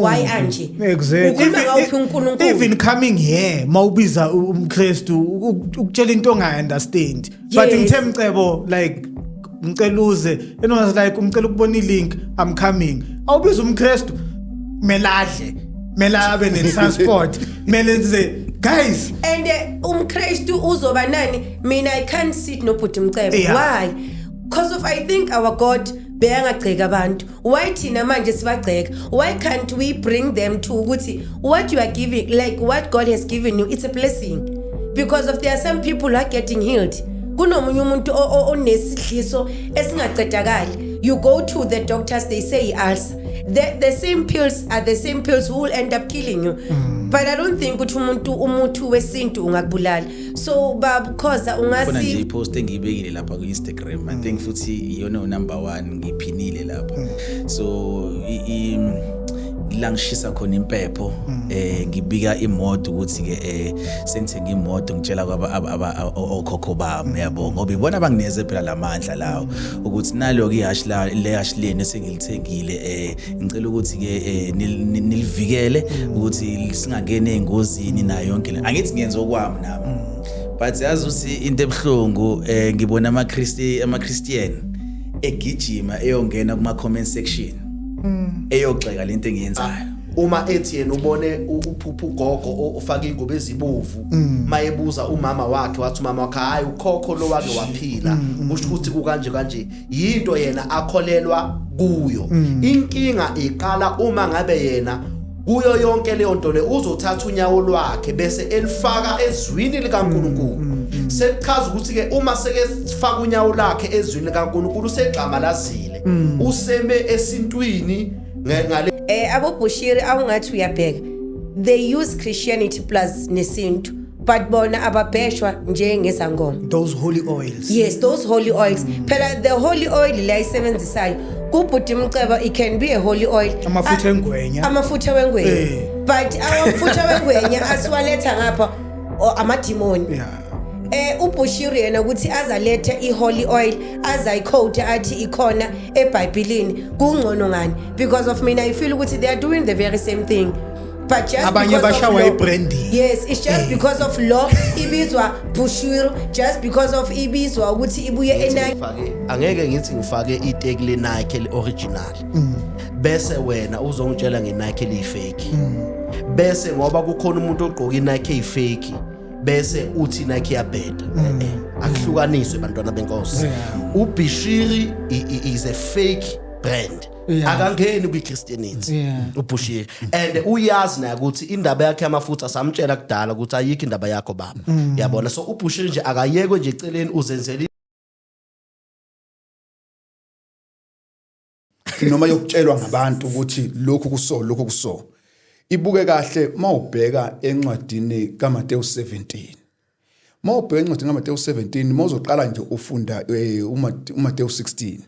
why anje Exactly. ukhuluma ngawuphi uNkulunkulu Even coming here mawubiza umKristu ukutshela into ongaunderstand. But Yes. ngithe Mcebo like ngicela uze and I was like ngicela ukubona ilink I'm coming. Awubiza umKristu meladle melabe netransport melenze guys and umKristu uzoba nani mina I can't sit nobhuti Mcebo Yeah. why because of I think our God beyangagceka abantu why thina manje sibagceka why can't we bring them to ukuthi what you are giving like what God has given you it's a blessing because of there are some people who are getting healed kunomunye umuntu onesidliso esingacedakali you go to the doctors they say ulcer the same pills are the same pills who will end up killing you but I don't think ukuthi umuthi wesintu ungakubulala so because khona nje ungasi ipost engiyibekile lapha ku Instagram I think futhi iyona number 1 ngiphinile lapha so ngilangishisa khona impepho ngibika imoto ukuthi ke sengithenga imoto ngitshela kwaba okhokho bami yabo ngoba ibona bangineze phela lamandla lawo ukuthi nalo ke ihash la le hash leni sengilithengile ngicela ukuthi ke nilivikele ukuthi singangene ezingozini nayo yonke le angithi ngiyenza okwami nami but yazi uthi into ebhlungu ngibona amaChristian egijima eyongena kuma comment section eyoxeka lento engiyenzayo uma ethi yena ubone uphuphu gogo ofaka ingobe ezibovu mayebuza umama wakhe wathi umama wakhe hayi ukhokho lo wake waphila usho ukuthi kanje yinto yena akholelwa kuyo inkinga iqala uma ngabe yena kuyo yonke leyo nto le uzothatha unyawo lwakhe bese elifaka ezwini likaNkulunkulu sekuchaza ukuthi ke uma seke sifaka unyawo lakhe ezwini likaNkulunkulu segxamalazile useme esintwini ngale abobushiri awungathi uyabheka they use Christianity plus nesintu but bona ababheshwa njengezangoma those holy oils. yes those holy oils phela the holy oil la isebenzisayo kubhuti Mcebo it can be a holy oil Amafutha engwenya. amafutha wengwenya but amafutha wengwenya asiwaletha ngapha amadimoni ubushiri yena ukuthi azalethe iholy oil azayiquote athi ikhona eBhayibhelini kungcono ngani because of mina I feel ukuthi they are doing the very same thing but just abanye because bashawa of law, ibranding. yes it's just because of law ibizwa bushiri just because of ibizwa ukuthi ibuye eNike angeke ngithi ngifake iteki le Nike le original bese wena uzongitshela ngeNike le fake bese ngoba kukhona umuntu ogqoka iNike eyifake bese uthi Nike yabheda akuhlukaniswe bantwana benkosi uBishiri is a fake brand akangeni kwiChristianity uBushiri and uyazi na ukuthi indaba yakhe amafutha samtshela kudala ukuthi ayikho indaba yakho baba yabona so uBushiri nje akayekwe nje eceleni uzenzele noma yokutshelwa ngabantu ukuthi lokhu kuso ibuke kahle mawubheka encwadini kaMateyu 17 mawubheka encwadini kaMateyu 17 mozoqala nje ufunda uMateyu 16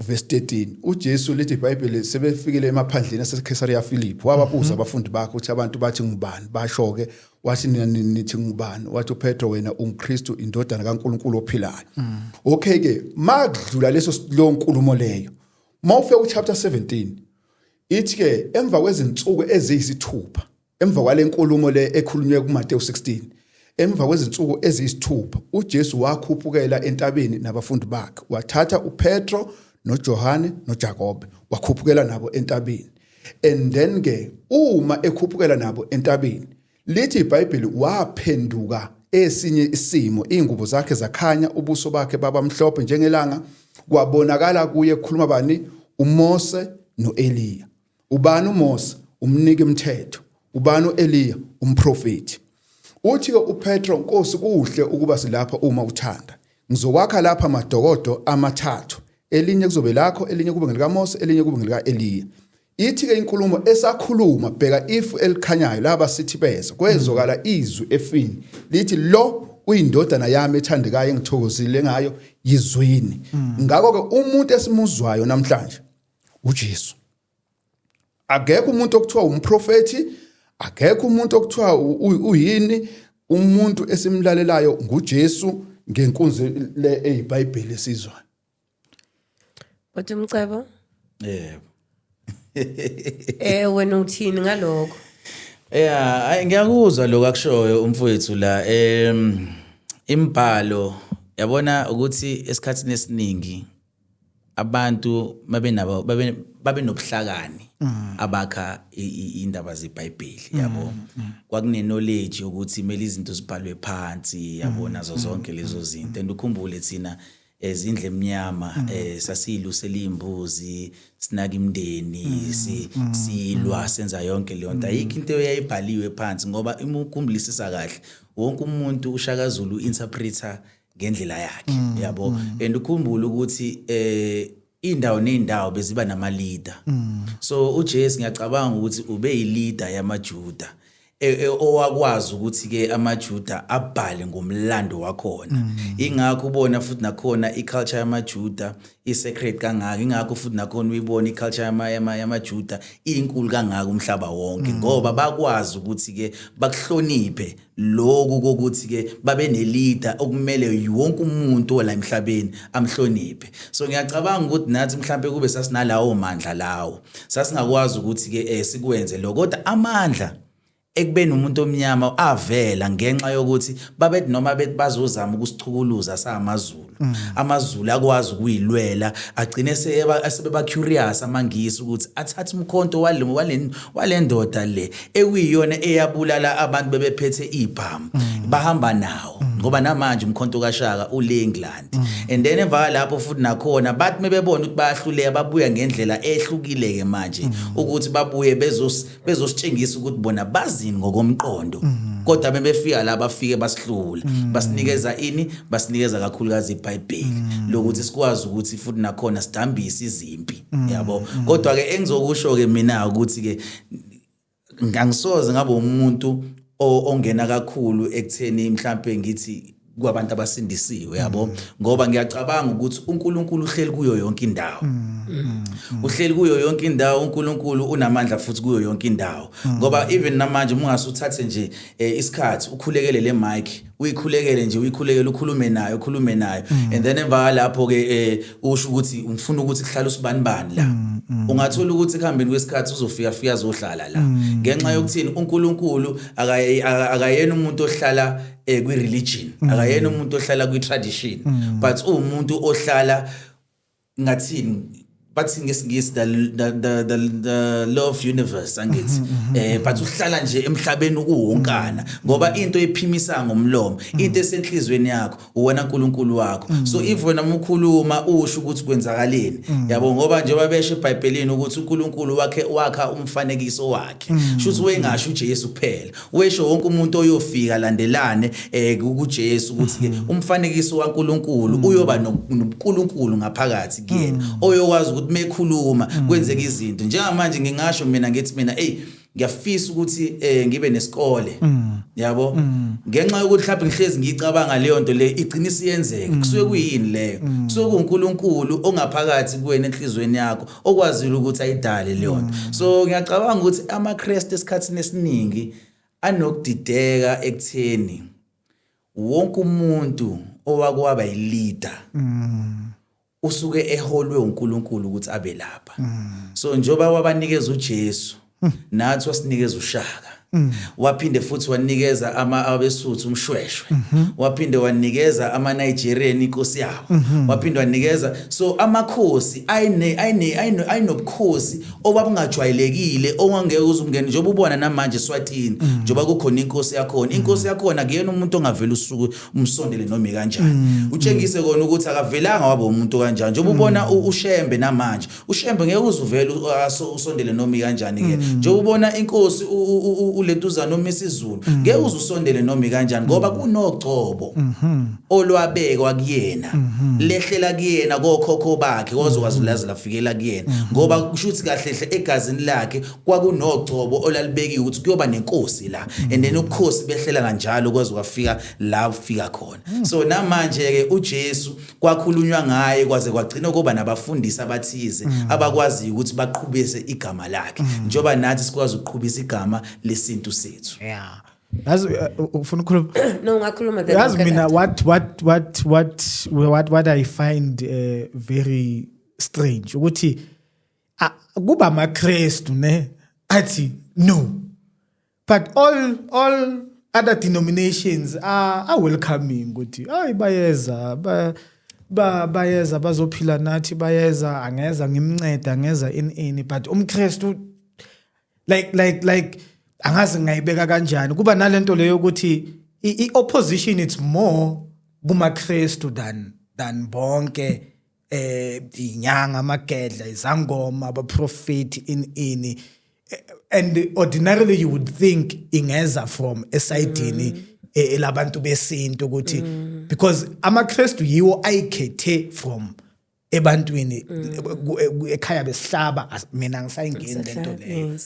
verse 13 uJesu lithi iBhayibheli sebefikile emaphandleni aseCaesarea Philippi wababuza abafundi bakhe ukuthi abantu bathi ngubani bashoke wathi nithi ngubani wathi uPetro wena ungKristu indodana kaNkulunkulu ophilayo okay ke makudlula lo nkulumo leyo mawufika uChapter 17 ithi ke emva kwezinsuku eziyisithupha emva kwale nkulumo le ekhulunywe kuMateyu 16 emva kwezinsuku eziyisithupha uJesu wakhuphukela entabeni nabafundi bakhe wathatha uPetro noJohane noJakobe wakhuphukela nabo entabeni and then ke uma ekhuphukela nabo entabeni lithi iBhayibheli waphenduka esinye isimo ingubo zakhe zakhanya ubuso bakhe babamhlophe njengelanga kwabonakala kuye kukhuluma bani uMose noEliya ubani uMose umnike imithetho ubani uEliya umprofeti uthi ke uPetro Nkosi kuhle ukuba silapha uma uthanda ngizokwakha lapha amadokodo amathathu elinye kuzobe lakho elinye kube ngelikaMose elinye kube ngelikaEliya ithi ke inkulumo esakhuluma bheka ifu elikhanyayo laba sithi beza kwezokala izwi efini lithi lo uyindodana yami ethandekayo engithokozile ngayo yizwini ngakho ke umuntu esimuzwayo namhlanje uJesu akekho umuntu okuthiwa umprofeti akekho umuntu okuthiwa uyini umuntu esimlalelayo nguJesu ngenkunzi le eyiBhayibheli esizwa But Mcebo yebo Wena uthini ngalokho? Yeah, ngiyakuzwa lokho akushoyo umfowethu la imbhalo yabona ukuthi esikhatsini esiningi abantu babe nobuhlakani abakha indaba zeBhayibheli yabo kwakune knowledge ukuthi imeli izinto zibhalwe phansi yabona zonke lezo zinto and ukhumbule thina ezindle eminyama sasilusela imbuzi sinaka imndeni silwa senza yonke leyo nto ayikho into eyayibhaliwe phansi ngoba imukhumblisisa kahle wonke umuntu uShaka Zulu interpreter ngendlela yakhe yabo and ukhumbula ukuthi indawo nendawo beziba nama leader so uJesu ngiyacabanga ukuthi ube yileader yamaJuda owakwazi ukuthi ke amaJuda abhale ngomlando wakhona ingakho ubona futhi nakhona iculture yamaJuda isecret kangaka ingakho futhi nakhona uyibona iculture yamaJuda inkulu kangaka umhlaba wonke ngoba bakwazi ukuthi ke bakuhloniphe lokho kokuthi ke babe neleader okumele wonke umuntu ola emhlabeni amhloniphe so ngiyacabanga ukuthi nathi mhlambe kube sasinalawo mandla lawo sasingakwazi ukuthi ke sikwenze lokho kodwa amandla ekubeni umuntu omnyama avela ngenxa yokuthi babethi noma bethi bazozama ukusichukuluza samaZulu amaZulu akwazi ukuyilwela agcine sebeba curious amangisi ukuthi athathe umkhonto walendoda le ekuyiyona eyabulala abantu bebephethe ibhamu bahamba nawo ngoba namanje umkhonto kaShaka ule England and then emva lapho futhi nakhona bathi mebebona ukuthi bayahluleka babuya ngendlela ehlukile ke manje ukuthi babuye bezositshengisa ukuthi bona bazini ngokomqondo kodwa bebefika la bafike basihlula basinikeza basinikeza kakhulukazi iBhayibheli lokuthi sikwazi ukuthi futhi nakhona sidambise izimpi yabo kodwa ke engizokusho ke mina ukuthi ke ngangisoze ngabe umuntu ongena kakhulu ekutheni mhlambe ngithi kwabantu abasindisiwe yabo ngoba ngiyacabanga ukuthi uNkulunkulu uhleli kuyo yonke indawo uhleli kuyo yonke indawo uNkulunkulu unamandla futhi kuyo yonke indawo ngoba even namanje ungasuthathe nje isikhathi ukhulekele le mic uyikhulekele nje uyikhulekele ukhulume nayo and then emva lapho ke usho ukuthi ufuna ukuthi kuhlala usibanibani la ungathola ukuthi ekuhambeni kwesikhathi uzofika zohlala la ngenxa yokuthini uNkulunkulu akayena umuntu ohlala kwi-religion akayena umuntu ohlala kwi-tradition but umuntu ohlala ngathini bathi ngesingisi the law of universe angithi but uhlala nje emhlabeni ukuwonkana ngoba into ephimisa ngomlomo into esenhlizweni yakho uwona uNkulunkulu wakho so if wena umkhuluma usho ukuthi kwenzakaleni yabo ngoba njengoba beshe eBhayibhelini ukuthi uNkulunkulu wakha umfanekiso wakhe shuthi wengasho uJesu kuphela wesho wonke umuntu oyofika landelane kuJesu ukuthi ke umfanekiso kaNkulunkulu uyoba noNkulunkulu ngaphakathi kuyena oyokwazi ukuthi mekhuluma kwenzeka izinto njengamanje ngingasho mina ngithi mina ngiyafisa ukuthi ngibe nesikole yabo ngenxa yokuthi mhlawumbe ngihlezi ngicabanga leyo nto le igcinisa iyenzeka kusuke kuyini leyo kusuke uNkulunkulu ongaphakathi kuwena enhlizweni yakho okwazile ukuthi ayidale leyo nto so ngiyacabanga ukuthi amaKristu esikhatsini esiningi anokudideka ekutheni wonke umuntu owakwaba yileader usuke eholwe uNkulunkulu ukuthi abe lapha so njoba wabanikeza uJesu nathi wasinikeza uShaka waphinde futhi wanikeza abesuthu umshweshwe waphinde wanikeza amaNigerian inkosi yabo waphinde wanikeza so amakhosi ayinobukhosi obabungajwayelekile ongangeke uzungene njengoba ubona namanje eSwatini njengoba kukhona inkosi yakhona kuyena umuntu ongavela usuku umsondele noma kanjani utshengise kona ukuthi akavelanga waba umuntu kanjani njengoba ubona uShembe namanje uShembe ngeke uzuvele usondele noma kanjani ke njengoba ubona inkosi ulentuzana noma isizulu ngeke uzusondele noma kanjani ngoba kunogcobo olwabekwa kuyena lehlela kuyena kokhokho bakhe kozokwazi lafikela kuyena ngoba kushuthi kahle hle egazini lakhe kwakunogcobo olalibekiwe ukuthi kuyoba nenkosi la and then ukhosi behlela kanjalo kwazokufika la ufika khona so namanje ke uJesu kwakhulunywa ngaye kwaze kwagcina kuba nabafundisi abathize abakwazi ukuthi baqhubise igama lakhe njoba nathi sikwazi ukuqhubisa igama lesintu sethu yeah yazi ufuna ukukhuluma no ngakhuluma that yazi mina what I find very strange ukuthi kuba amaKristu ne athi no, but all other denominations are welcoming ukuthi hayi bayeza bayeza bazophila nathi bayeza angeza ngimnceda angeza ini but umKristu like angazi ngayibeka kanjani kuba nalento leyo ukuthi i-opposition it's more kumaKristu than bonke inyanga amagedla izangoma abaprofeti ini and ordinarily you would think ingeza from esidini elabantu besinto ukuthi because amaKristu yiwo ayikhethe from ebantwini ekhaya besihlaba mina ngisayingeni lento leyo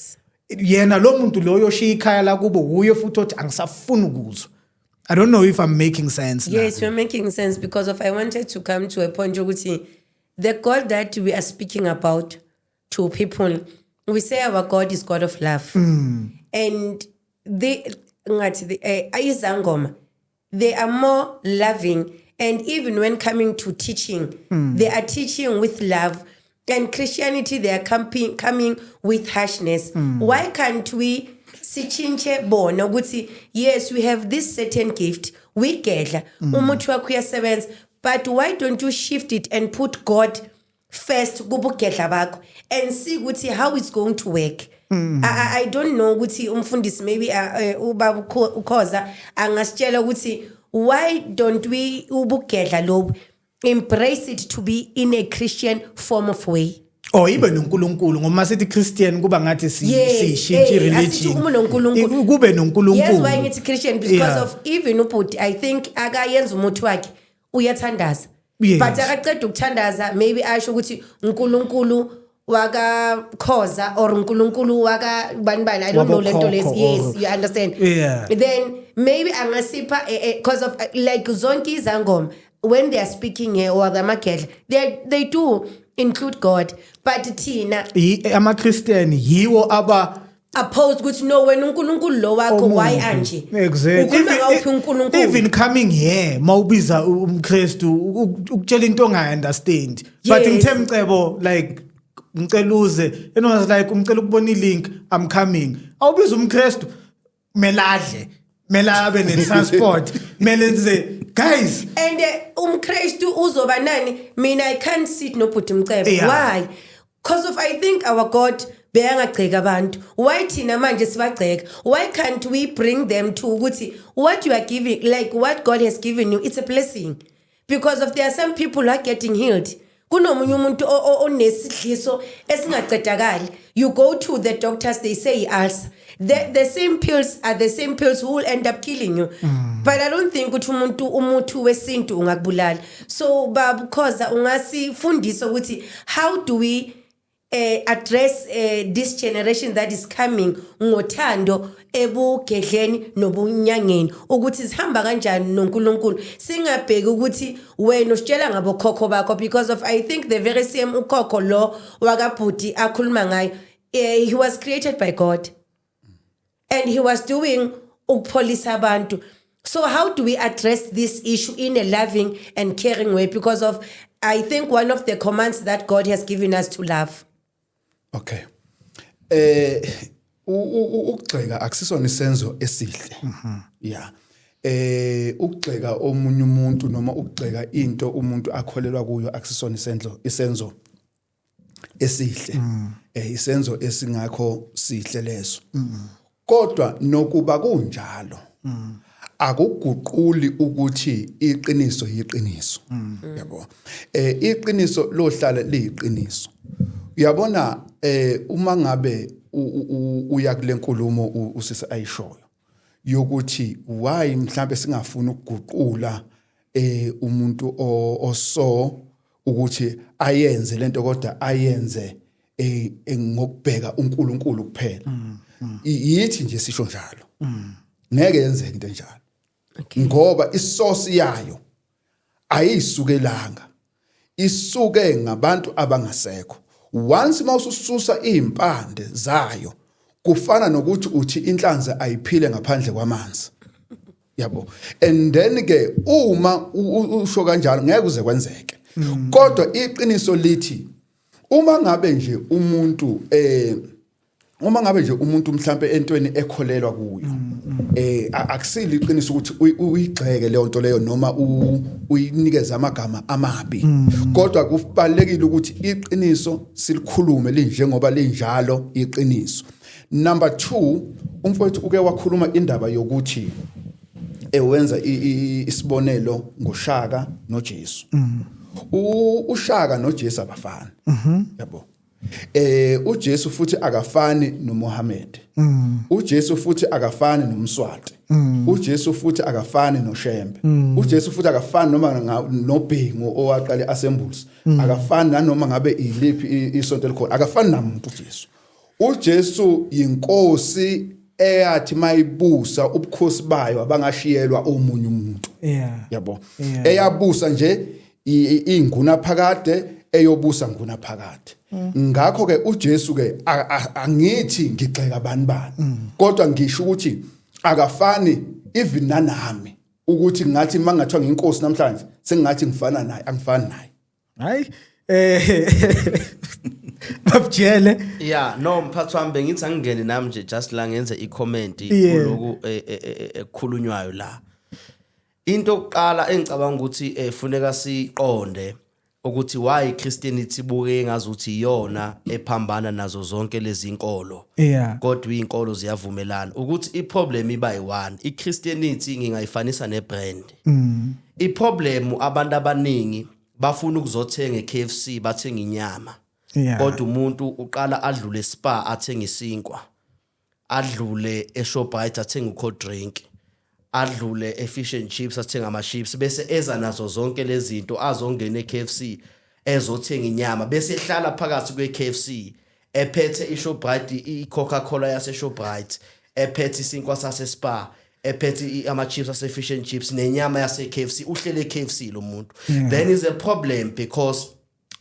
yena lo muntu loyo shiya ikhaya la kubo uye futhi othi angisafuni ukuzwa. I don't know if I'm making sense. Yes, now. you're making sense because I wanted to come to a point ukuthi the God that we are speaking about to people, we say our God is God of love. And izangoma, they are more loving, and even when coming to teaching, they are teaching with love. And Christianity, they are coming with harshness. Why can't we sichinche bona ukuthi yes, we have this certain gift, we get umuntu wakho uyasebenza, but why don't you shift it and put God first kubugedla bakho and see ukuthi how it's going to work. I don't know ukuthi umfundisi maybe ubaba ukhoza angasitshela ukuthi why don't we ubugedla lobu embrace it to be in a Christian form of way. Or even uNkulunkulu ngoba sithi Christian kuba ngathi sishintshe religion. Kube noNkulunkulu. Yes, why ngithi Christian because of even ubhuti I think akayenza umuntu wakhe uyathandaza. Yes. But akaqeda ukuthandaza maybe asho ukuthi uNkulunkulu waka khoza or uNkulunkulu waka banibani I don't know lento lezi. Yes, you understand. Yeah. Then maybe angasipha because of like zonke izangoma when they are speaking here or the magedla they do include God, but thina amaKristian yiwo aba opposed ukuthi no wena uNkulunkulu lo wakho why anje. Exactly. Even coming here mawubiza umKristu ukutshela into ongaunderstand. But ngithemcebo like ngiceluze was like ngicela ukubona ilink I'm coming. Awubiza umKristu meladle melabe netransport melenze guys and umKristu uzoba nani mina I can't sit no put Mcebo. Why? Because of I think our God beyangagceka abantu. Why thina manje sibagceka? Why can't we bring them to ukuthi what you are giving, like what God has given you, it's a blessing. Because of there are some people who are getting healed. Kunomunye umuntu onesidliso esingaqedakali. You go to the doctors, they say ulcer. The same pills are the same pills who will end up killing you. But I don't think ukuthi umuthi wesintu ungakubulala. So babu khoza ungasifundisa ukuthi how do we address this generation that is coming ngothando ebugedleni nobunyangeni ukuthi sihamba kanjani noNkulunkulu singabheki ukuthi wena usitshela ngabo khokho bakho because of I think the very same ukhokho lo wakabhuti akhuluma ngayo he was created by God and he was doing ukupholisa abantu. So how do we address this issue in a loving and caring way because of I think one of the commands that God has given us to love. Okay. Ukugxeka akusisona isenzo esihle. Yeah. Ukugxeka omunye umuntu noma ukugxeka into umuntu akholelwa kuyo akusisona isenzo esihle. Isenzo esingakho sihle leso. Kodwa nokuba kunjalo. Akuguquli ukuthi iqiniso yiqiniso. Yabo. Iqiniso lohlala liyiqiniso. Uyabona uma ngabe uya kule nkulumo usisa ayishoyo yokuthi why mhlambe singafuna ukuguqula umuntu oso ukuthi ayenze lento kodwa ayenze ngokubheka uNkulunkulu kuphela. Yithi nje sisho njalo. Ngeke yenzeke into enjalo. Ngoba isource yayo ayisukelanga. Isuke ngabantu abangasekho. Once mawusususa impande zayo kufana nokuthi uthi inhlanzi ayiphile ngaphandle kwamanzi. Yabo. And then ke uma usho kanjalo ngeke kuze kwenzeke. Kodwa iqiniso lithi uma ngabe nje umuntu mhlambe entweni ekholelwa kuyo akusili iqiniso ukuthi uyigxeke leyo nto leyo noma uyinikeza amagama amabi kodwa kubalekile ukuthi iqiniso silikhulume linjengoba linjalo iqiniso. Number 2, umfowethu uke wakhuluma indaba yokuthi ewenza isibonelo ngoShaka noJesu. uShaka noJesu abafani, yabo. uJesu futhi akafani noMuhammad. uJesu futhi akafani noMswati. uJesu futhi akafani noShembe. uJesu futhi akafani noma noBhengu owaqala Assemblies. akafani nanoma ngabe iliphi isonto elikhona. akafani namuntu uJesu. uJesu yinkosi eyathi mayibusa ubukhosi bayo abangashiyelwa omunye umuntu. Yabo. Eyabusa nje inguna phakade eyobusa nguna phakade. Ngakho ke uJesu ke angithi ngixeka bani kodwa ngisho ukuthi akafani even nanami ukuthi ngathi mangathiwa nginkosi namhlanje sengathi ngifana naye angifani naye. Hayi babjele no mphathi wami bengithi angingene nami nje just la ngenze i-comment kuloku ekhulunywayo la. Into yokuqala engicabanga ukuthi funeka siqonde ukuthi why Christianity buke ngazuthi iyona ephambana nazo zonke lezi inkolo. Kodwa izinkolo ziyavumelana ukuthi iproblem iba yi-one. iChristianity ngingayifanisa nebrand. Iproblem abantu abaningi bafuna ukuzothenga eKFC bathenga inyama. Kodwa umuntu uqala adlule eSpar athenga isinkwa. Adlule eShoprite athenga ucold drink. Adlule efish and chips athenga ama chips bese eza nazo zonke lezi zinto azongena eKFC ezothenga inyama bese ehlala phakathi kweKFC ephethe iShoprite iCoca-Cola yase Shoprite ephethe isinkwa sase Spar ephethe ama chips ase fish and chips nenyama yase KFC uhlele eKFC lo muntu. Then is a problem because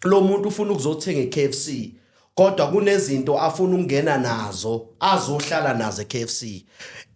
lo muntu ufuna ukuzothenga eKFC kodwa kunezinto afuna ukungena nazo azohlala nazo eKFC.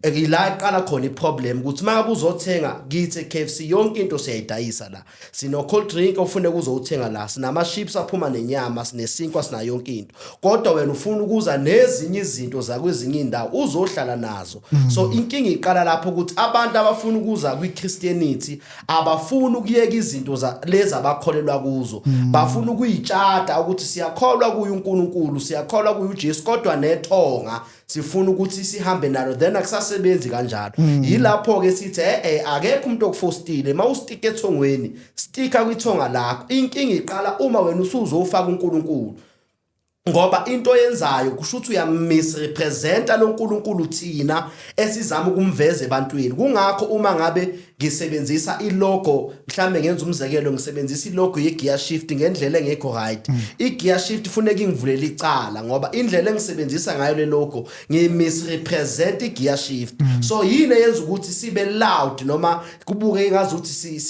Ila iqala khona iproblem ukuthi manje uzothenga kithi eKFC yonke into siyayidayisa la. Sino cold drink ofune ukuzothenga la, sinama chips aphuma nenyama, sinesinkwa sina yonke into. Kodwa wena ufuna ukuza nezinye izinto zakwezinye indawo uzohlala nazo. So inkinga iqala lapho ukuthi abantu abafuna ukuza kwiChristianity abafuni ukuyeka izinto za lezi abakholelwa kuzo. Bafuna ukuyitshata ukuthi siyakholwa kuye uNkulunkulu, siyakholwa kuye uJesu kodwa nethonga sifuna ukuthi sihambe nalo then akusasebenzi kanjalo. Yilapho ke sithi akekho umuntu okufostile mawustika ethongweni stika kwithonga lakho. Inkinga iqala uma wena usuzofaka uNkulunkulu ngoba into yenzayo kusho ukuthi uyamisrepresenta lo nkulunkulu thina esizama ukumveza ebantwini. Kungakho uma ngabe ngisebenzisa ilogo mhlambe ngenza umzekelo ngisebenzisa ilogo yegear shift ngendlela engekho right. Igear shift kufuneka ngivulele icala ngoba indlela engisebenzisa ngayo le logo ngimisrepresent igear shift. So yini yenza ukuthi sibe loud noma kubuke ngazuthi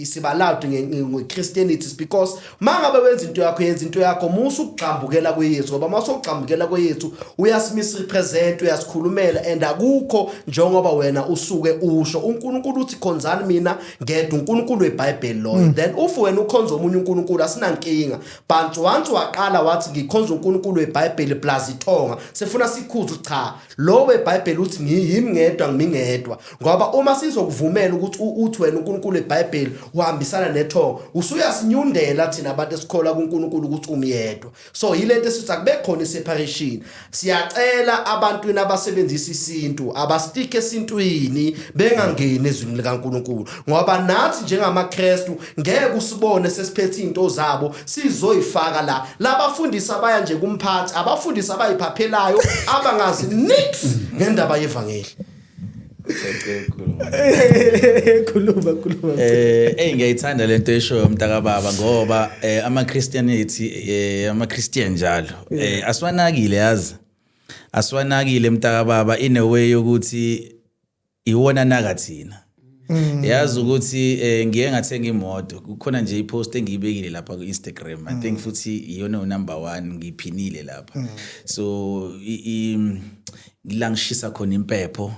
siba loud ngeChristianity because mangabe wenza into yakho yenza into yakho musu ukuqhambukela kweYesu ngoba mawusoqhambukela kweYesu uyasimisrepresent uyasikhulumela and akukho njengoba wena usuke usho uNkulunkulu uthi khonzani mina ngedwa uNkulunkulu weBhayibheli lo. Then ufu wena ukhonza omunye uNkulunkulu asinankinga but once waqala wathi ngikhonza uNkulunkulu weBhayibheli plus ithonga sefuna sikhuza cha lo weBhayibheli uthi ngiyimi ngedwa ngimingedwa ngoba uma sizokuvumela ukuthi uthi wena uNkulunkulu weBhayibheli uhambisana nethonga usuyasinyundela thina abantu esikholwa kuNkulunkulu ukuthi umyedwa. So yilento esithi akube khona iseparation. Siyacela abantwini abasebenzisa isintu abastike esintwini bengangeni ezwini likaNkulunkulu ngoba nathi njengamaKristu ngeke usibone sesiphethe into zabo sizoyifaka la. Labafundisa baya nje kumphathi abafundisa abayiphaphelayo abangazi nix ngendaba yevangeli. khuluma ngiyayithanda lento eshoyo umntaka baba ngoba ama-Christian njalo asiwanakile yazi asiwanakile umntaka baba in a way yokuthi iwona naka thina yazi ukuthi ngiye ngathenga imoto kukhona nje ipost engiyibekile lapha ku Instagram I think futhi iyona number 1 ngiphinile lapha so ngilangishisa khona impepho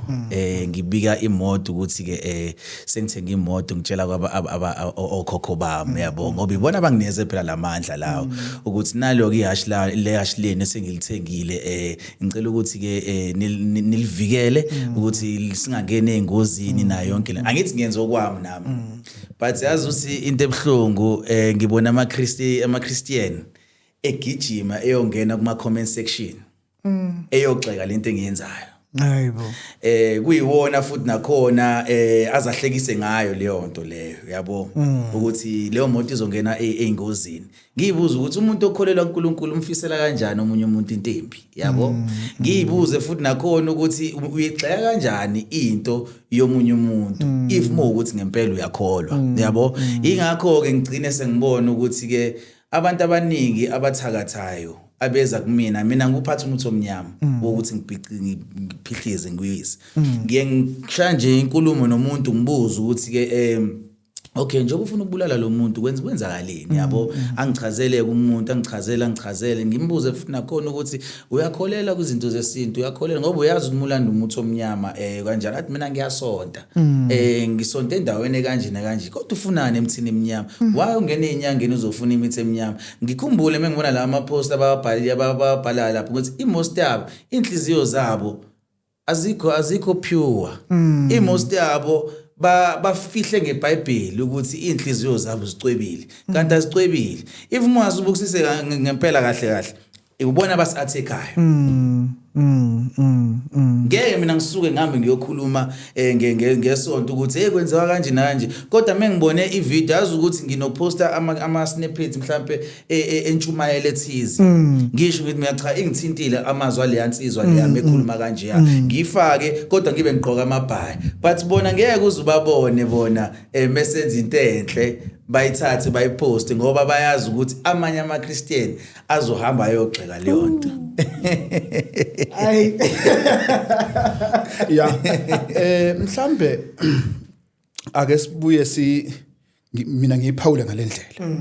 ngibika imoto ukuthi ke sengithenga imoto ngitshela kwaba okhokho bami yabo ngoba ibona bangineze phela lamandla lawo ukuthi nalo ke ihash la le hash leni sengilithengile ngicela ukuthi ke nilivikele ukuthi singangene ezingozini nayo yonke le angithi ngiyenza okwami nami but yazi ukuthi into ebhlungu ngibona ama-Christian egijima eyongena kuma comment section eyoxeka lento engiyenzayo hayibo kuyiwona futhi nakhona azahlekise ngayo leyo nto leyo yabo ukuthi leyo moto izongena ezingozini ngiyibuza ukuthi umuntu okholelwa uNkulunkulu umfisela kanjani omunye umuntu intembi yabo ngiyibuze futhi nakhona ukuthi uyixeka kanjani into yomunye umuntu if ukuthi ngempela uyakholwa yabo ingakho ke ngigcine sengibona ukuthi ke abantu abaningi abathakathayo abeza kumina mina nguphatha umuthi omnyama ukuthi ngiphihlize ngiyise ngiye ngishaya nje inkulumo nomuntu ngibuza ukuthi ke okay njengoba ufuna ukubulala lo muntu kwenzakaleni yabo angichazele kumuntu angichazele ngimbuze futhi nakhona ukuthi uyakholela kwizinto zesintu uyakholela ngoba uyazi umulando umuthi omnyama kanjani athi mina ngiyasonta ngisonta endaweni kanje nakanje kodwa ufunani emthini emnyama why ungene enyangeni uzofuna imithi emnyama ngikhumbule mengibona la ama post ababhala lapho ukuthi imost yabo inhliziyo zabo azikho pure imost yabo bafihle ngeBhayibheli ukuthi inhliziyo zabo zicwebile kanti azicwebile if mwazi ubukisise ngempela kahle ubona basi-attack-ayo ngeke mina ngisuke ngihambe ngiyokhuluma ngesonto ukuthi kwenziwa kanje nanje kodwa mengibone ivideo yazi ukuthi nginoposta ama-snippets mhlambe entshumayelo ethize ngisho ukuthi mina cha ingithintile amazwi ale yansizwa leyami ekhuluma kanje ngifake kodwa ngibe ngigqoka amabhayi but bona ngeke uzubabone bona mesenza into enhle bayithathe bayiposte ngoba bayazi ukuthi amanye ama-Christian azohamba ayogxeka leyo nto ay ya mhlambe ake sibuye mina ngiyiphawule ngalendlela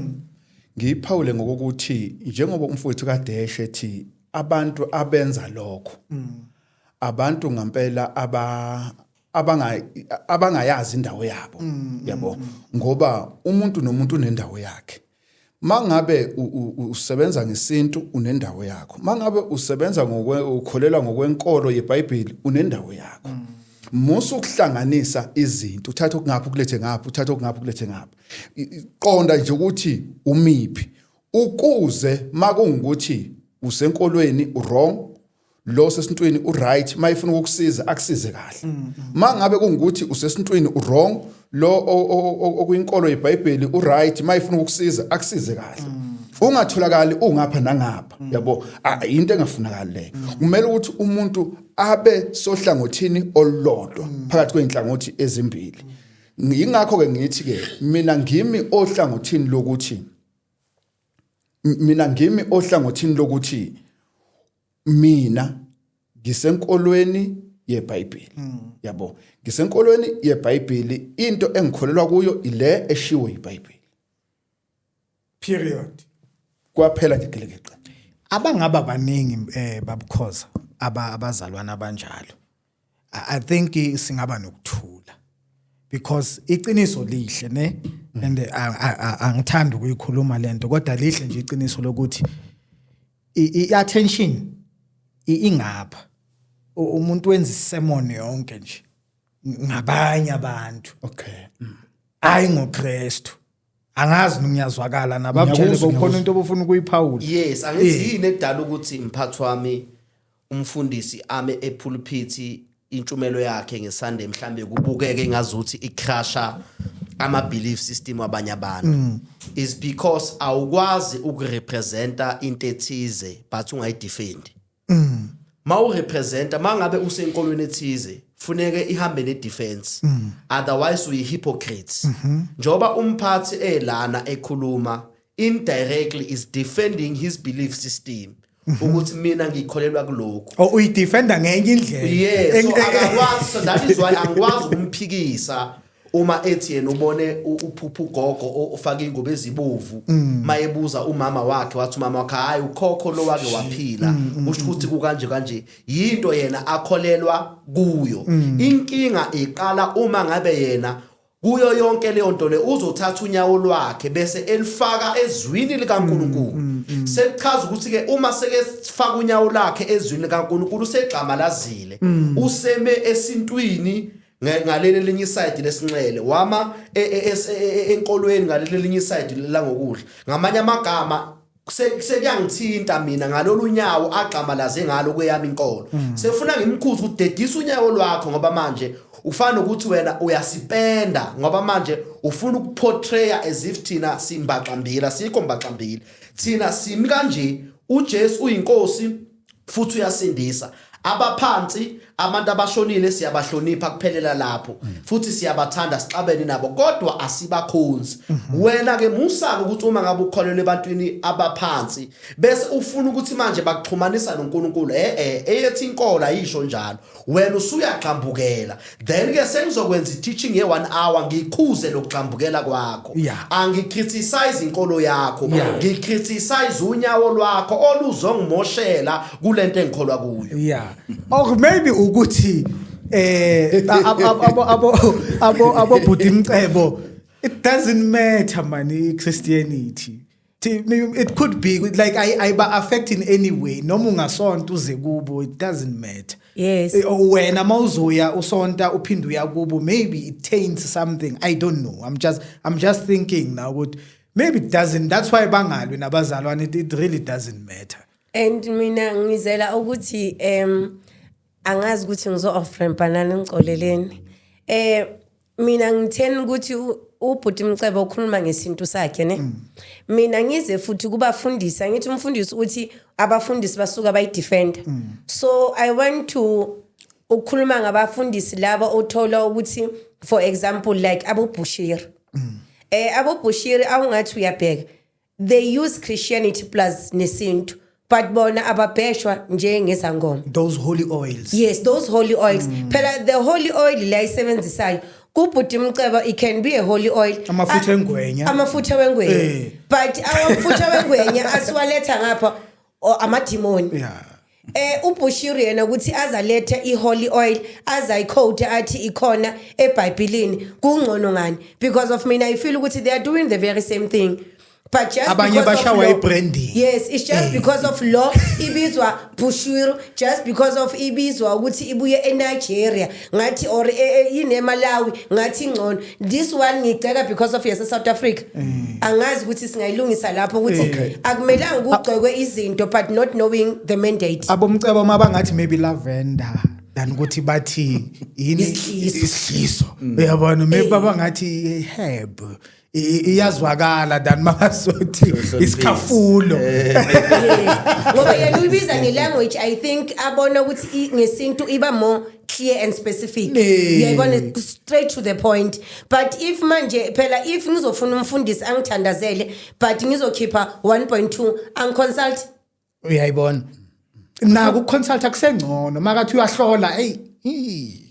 ngiyiphawule ngokuthi njengoba umfowethu kaDeshe ethi abantu abenza lokho abantu ngempela abangayazi indawo yabo yabo ngoba umuntu nomuntu unendawo yakhe mangabe usebenza ngesintu unendawo yakho mangabe usebenza ukholelwa ngokwenkolo yeBhayibheli unendawo yakho musu ukuhlanganisa izinto uthatha okungaphi ukulethe ngaphi uthatha okungaphi ukulethe ngaphi qonda nje ukuthi umiphi ukuze makungukuthi usenkolweni wrong lo sesintweni uright mayifuna ukukusiza akusize kahle mangabe kungukuthi usesintweni wrong lo okuyinkolo yeBhayibheli uright mayifuna ukukusiza akusize kahle ungatholakali ungapha nangapha yabo into engafunakala le kumele ukuthi umuntu abe sohlangothini olulodwa phakathi kweinhlangothi ezimbili ingakho ke ngithi ke mina ngimi ohlangothini lokuthi mina ngisenkolweni yeBhayibheli yabo ngisenkolweni yeBhayibheli into engikholelwa kuyo ile eshiwo iBhayibheli period kwaphela nje gelekeqe abangaba baningi babukhoza abazalwana abanjalo I think singaba nokuthula because iqiniso lihle ne and angithanda ukuyikhuluma lento kodwa lihle nje iqiniso lokuthi i-attention ingapha umuntu wenza isermon yonke nje ngabanye abantu okay hayi ngoKristu angazi nonyazwakala nabakutshele kokhona into obufuna ukuyiphawula yes angithi yini edala ukuthi imphathi wami umfundisi ame epulpit intsumelo yakhe ngeSunday mhlambe kubukeke ngazuthi icrasha ama belief system abanye abantu is because awukwazi ukurepresenta into ethize but ungayidefend mawu representa mangabe usenkolweni ethize funeke ihambe ne defense otherwise we hypocrites njoba umphathi elana ekhuluma indirectly is defending his belief system ukuthi mina ngikholelwa kuloko uyidefenda ngenye indlela yes so akakwazi so that is why angikwazi ukumphikisa uma ethi yena ubone uphupha ugogo ofaka ingubo ezibovu mayebuza umama wakhe wathi umama wakhe hayi ukhokho lo wake waphila usho ukuthi kanje yinto yena akholelwa kuyo inkinga iqala uma ngabe yena kuyo yonke leyo nto le uzothatha unyawo lwakhe bese elifaka ezwini likaNkulunkulu sekuchaza ukuthi ke uma seke sifaka unyawo lakhe ezwini likaNkulunkulu usegxamalazile useme esintwini ngaleli linye side lesinxele wama enkolweni ngaleli linye side la ngokudla ngamanye amagama sekuyangithinta mina ngalolu nyawo agxamalaze ngalo kweyami inkolo sefuna ngimkhuza ukudedisa unyawo lwakho ngoba manje ufana ukuthi wena uyasipenda ngoba manje ufuna ukuportraya as if thina simbaxambila sikho mbaxambila thina simi kanje uJesu uyinkosi futhi uyasindisa abaphansi abantu abashonile siyabahlonipha kuphelela lapho futhi siyabathanda sixabene nabo kodwa asibakhonzi wena ke musaka ukuthi uma ngabe ukholelwe ebantwini abaphansi bese ufuna ukuthi manje bakuxhumanisa noNkulunkulu eyethi inkolo ayisho njalo wena usuyaqhambukela then ke sengizokwenza i-teaching ye1 hour ngikhuze lokuxhambukela kwakho angicriticize inkolo yakho ngicriticize unyawo lwakho oluzongimoshela kulento engikholwa kuyo or maybe ukuthi abo bhuti Mcebo it doesn't matter man Christianity it could be like I affect in any way noma ungasonto uze kubo it doesn't matter yes wena mawuzoya usonta uphinde uya kubo maybe it taints something I don't know I'm just thinking now what maybe it doesn't that's why bangalwe nabazalwane it really doesn't matter and mina ngizela ukuthi angazi ukuthi ngizo-offer banana ngicoleleni mina ngitheni ukuthi ubhuti Mcebo ukhuluma ngesintu sakhe ne mina ngize futhi kubafundisa ngithi umfundisi uthi abafundisi basuka bayidefend so I want to ukukhuluma ngabafundisi laba othola ukuthi for example like Abu Bushiri Abu Bushiri awungathi uyabheka they use Christianity plus nesintu but bona ababheshwa njengezangoma those holy oils yes those holy oils phela the holy oil la isebenzisayo kubhuti Mcebo it can be a holy oil amafutha engwenya but amafutha wengwenya asiwaletha ngapha amadimoni uBushiri yena ukuthi azalethe iholy oil azayiquote athi ikhona eBhayibhelini kungcono ngani because of mina I feel ukuthi they are doing the very same thing but just abanye bashawa ibranding yes it's just because of law ibizwa Bushiri just because of ibizwa ukuthi ibuye eNigeria ngathi or ineMalawi ngathi ngcono this one ngiceka because of yes South Africa angazi ukuthi singayilungisa lapho ukuthi akumelanga ukugcekwe izinto but not knowing the mandate abomcebo mabangathi maybe lavender than ukuthi bathi yini isihliso uyabona maybe babangathi herb iyazwakala than masothi isikhafulo ngoba yena uyibiza ngelanguage I think abona ukuthi ngesintu iba more clear and specific uyayibona straight to the point but if manje phela if ngizofuna umfundisi angithandazele but ngizokhipha 1.2 angiconsult uyayibona na ku consult akusengcono makathi uyahlola hey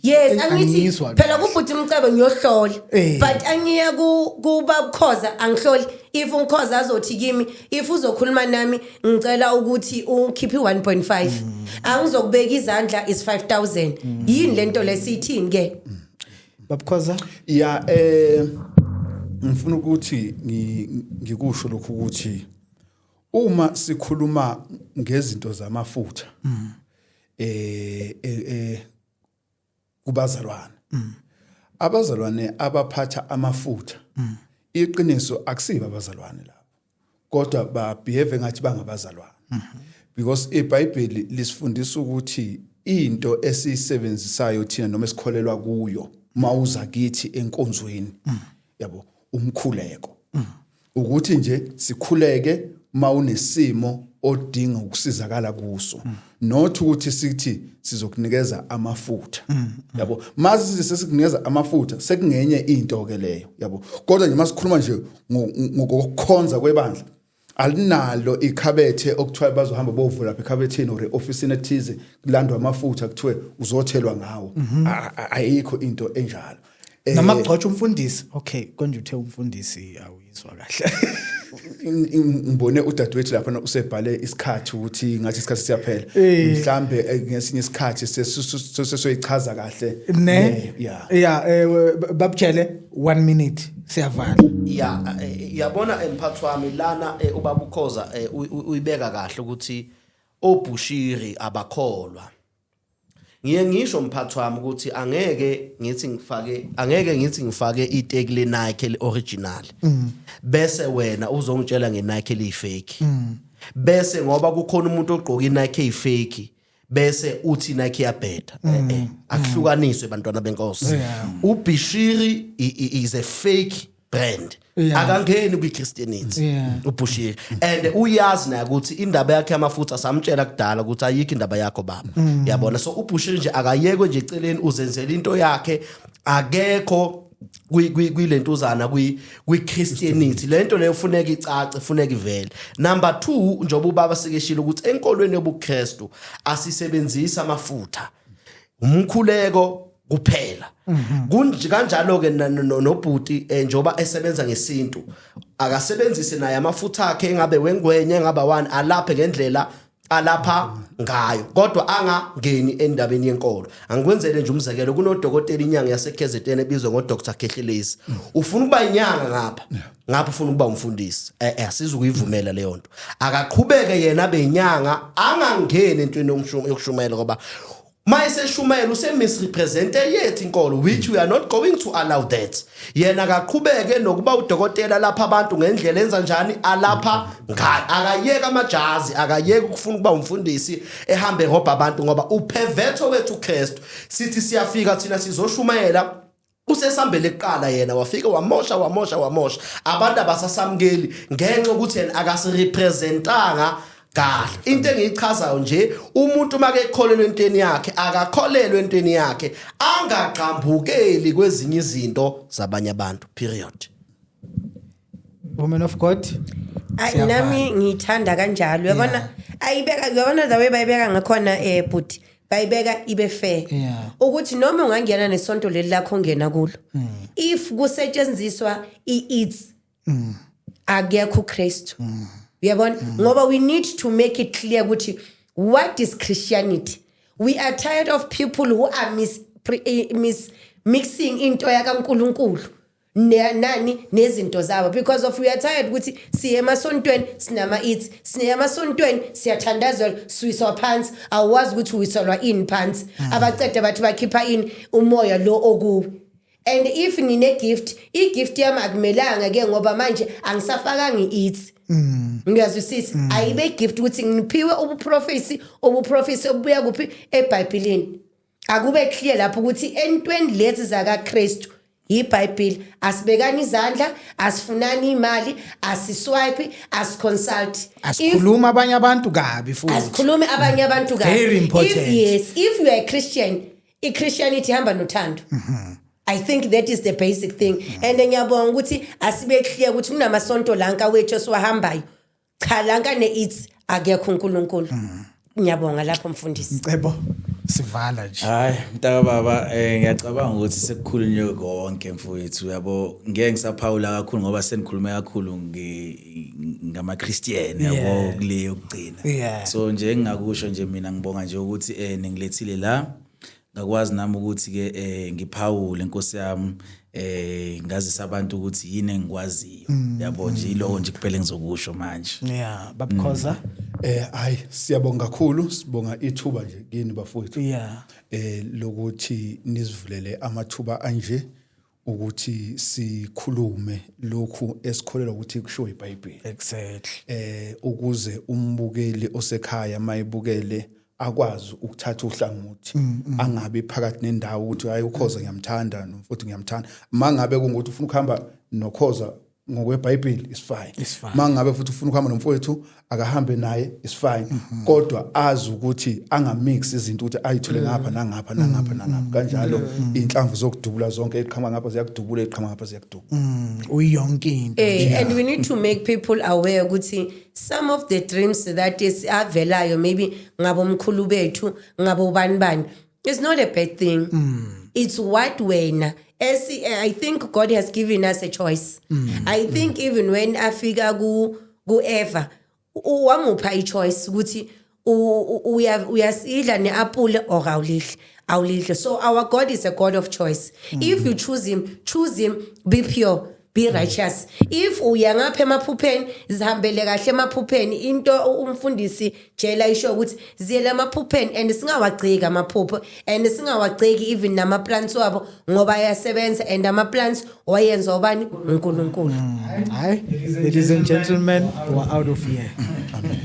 yes angithi phela kubhuti Mcebo ngiyohlola but angiya kuba ukhoza angihloli if ukhoza azothi kimi if uzokhuluma nami ngicela ukuthi ukhiphi 1.5 angizokubeka izandla is 5000 yini lento lesithini ke babukhoza ngifuna ukuthi ngikusho lokhu ukuthi uma sikhuluma ngezinto zamafutha kubazalwane abazalwane abaphatha amafutha iqiniso akusiba abazalwane lapho kodwa ba behave ngathi bangabazalwane because iBhayibheli lisifundisa ukuthi into esisebenzisayo thina noma esikholelwa kuyo mawuza kithi enkonzweni yabo umkhuleko ukuthi nje sikhuleke mawunesimo odinga ukusizakala kuso not ukuthi sithi sizokunikeza amafutha yabo mase sesikunikeza amafutha sekungenye into ke leyo yabo kodwa nje masikhuluma nje ngokukhonza kwebandla alinalo ikhabethe okuthiwa bazohamba bovula lapha ekhabetheni or officeini ethize kulandwa amafutha kuthiwe uzothelwa ngawo ayikho into enjalo noma kugcotshwa umfundisi okay konje uthe umfundisi awuyizwa kahle ngibone udadewethu lapha usebhale isikhathi ukuthi ngathi isikhathi siyaphela mhlambe ngesinye isikhathi sesoyichaza kahle ne babutshele 1 minute siyavala yabona emphathi wami lana ubaba ukhoza uyibeka kahle ukuthi obushiri abakholwa ngisho mphathi wami ukuthi angeke ngithi ngifake iteki le Nike le original bese wena uzongitshela nge Nike le fake bese ngoba kukhona umuntu ogqoka iNike efake bese uthi Nike yabheda akuhlukaniswe bantwana benkosi uBishiri is a fake brand akangeni kwiChristianity uBushiri and uyazi na ukuthi indaba yakhe yamafutha samtshela kudala ukuthi ayikho indaba yakho baba yabona so uBushiri nje akayekwe nje eceleni uzenzela into yakhe akekho kwilentuzana kwiChristianity lento leyo ufuneka icace ufuneka ivele number 2 njoba ubaba sikeshila ukuthi enkolweni yobuKristu asisebenzisa amafutha umkhuleko kuphela kunje kanjalo ke nobhuti njoba esebenza ngesintu akasebenzise naye amafutha akhe engabe wengwenye engaba 1 alaphe ngendlela alapha ngayo kodwa angangeni endabeni yenkolo angikwenzele nje umzekelo kunodokotela inyanga yaseKZN ebizwe ngoDr Khehlelezi ufuna ukuba inyanga ngapha ufuna ukuba umfundisi asizukuyivumela leyo nto akaqhubeke yena abe inyanga angangeni entweni yokushumayela ngoba mayiseshumayela usemisrepresent yethu inkolo which we are not going to allow that yena akaqhubeke nokuba udokotela lapha abantu ngendlela enza njani alapha ngayo akayeka amajazi akayeka ukufuna ukuba umfundisi ehambe robha abantu ngoba uphevetho wethu uKristu sithi siyafika thina sizoshumayela usesambele eqala yena wafika wamosha abantu abasasamkeli ngenxa ukuthi yena akasirepresentanga kahle into engiyichazayo nje umuntu make ekholelwe entweni yakhe akakholelwe entweni yakhe angaqhambukeli kwezinye izinto zabanye abantu period. Woman of God nami ngithanda kanjalo uyabona ayibeka uyabona the way bayibeka ngakhona but bayibeka ibe fair ukuthi noma ungangena nesonto leli lakho ongena kulo if kusetshenziswa its akekho uKristu uyabona ngoba we need to make it clear ukuthi what is Christianity. We are tired of people who are mixing into yakaNkulunkulu nani nezinto zabo because of we are tired ukuthi siye emasontweni sinama its siye emasontweni siyathandazwa siwiswa phansi awazi ukuthi uwisolwa in phansi abacede bathi bakhipha in umoya lo okuwe. And if ngine gift igift yami akumelanga ke ngoba manje angisafaka ngiits ngiyazwisisa ayibe gift ukuthi ngiphiwe ubuprofesi obubuya kuphi eBhayibhelini akube clear lapho ukuthi entweni lezi zaka Kristu iBhayibheli asibekani izandla asifunani imali asiswipe asiconsult asikhuluma abanye abantu kabi futhi asikhulume abanye abantu kabi very important if you are a Christian iChristianity hamba nothando I think that is the basic thing and ngiyabonga ukuthi asibe clear ukuthi kunamasonto lanka wethu siwahambayo cha lanka neits akekho uNkulunkulu ngiyabonga lapho mfundisi Cebo sivala nje hayi mntaka baba ngiyacabanga ukuthi sekukhulunywe konke mfowethu yabo ngeke ngisaphawula kakhulu ngoba senikhulume kakhulu ngama Christian yabo kule yokugcina so nje engakusho nje mina ngibonga nje ukuthi ningilethile la ngakwazi nami ukuthi ke ngiphawule inkosi yami ngazisa abantu ukuthi yini engikwaziyo yabo nje ilo nje kuphela ngizokusho manje babukhoza hayi siyabonga kakhulu sibonga ithuba nje kini bafowethu lokuthi nizivulele amathuba anje ukuthi sikhulume lokhu esikholelwa ukuthi kusho iBhayibheli exactly ukuze umbukeli osekhaya mayibukele akwazi ukuthatha uhlangothi angabe phakathi nendawo ukuthi hayi uKhoza ngiyamthanda nomfowethu ngiyamthanda mangabe kungukuthi ufuna ukuhamba noKhoza ngokweBhayibheli is fine mangabe futhi ufuna ukuhamba nomfowethu akahambe naye is fine kodwa azi ukuthi angamix izinto ukuthi ayithule ngapha nangapha kanjalo inhlamvu zokudubula zonke eqhamuka ngapha ziyakudubula eqhamuka ngapha ziyakudubula uyonke into and we need to make people aware ukuthi some of the dreams that is avelayo maybe ngabo mkhulu bethu ngabo bani it's not a bad thing it's what wena I think God has given us a choice. I think even when afika ku Eva wamupha i-choice ukuthi uyasidla ne-apple or awulidle. So our God is a God of choice. If you choose him, be pure, be righteous. If uya ngapha emaphupheni zihambele kahle emaphupheni, into umfundisi Jela isho ukuthi ziyele emaphupheni and singawagciki amaphupho and singawagciki even nama plans wabo ngoba ayasebenza and ama plans wayenza ubani uNkulunkulu. Ladies and gentlemen, we're out of here. Amen.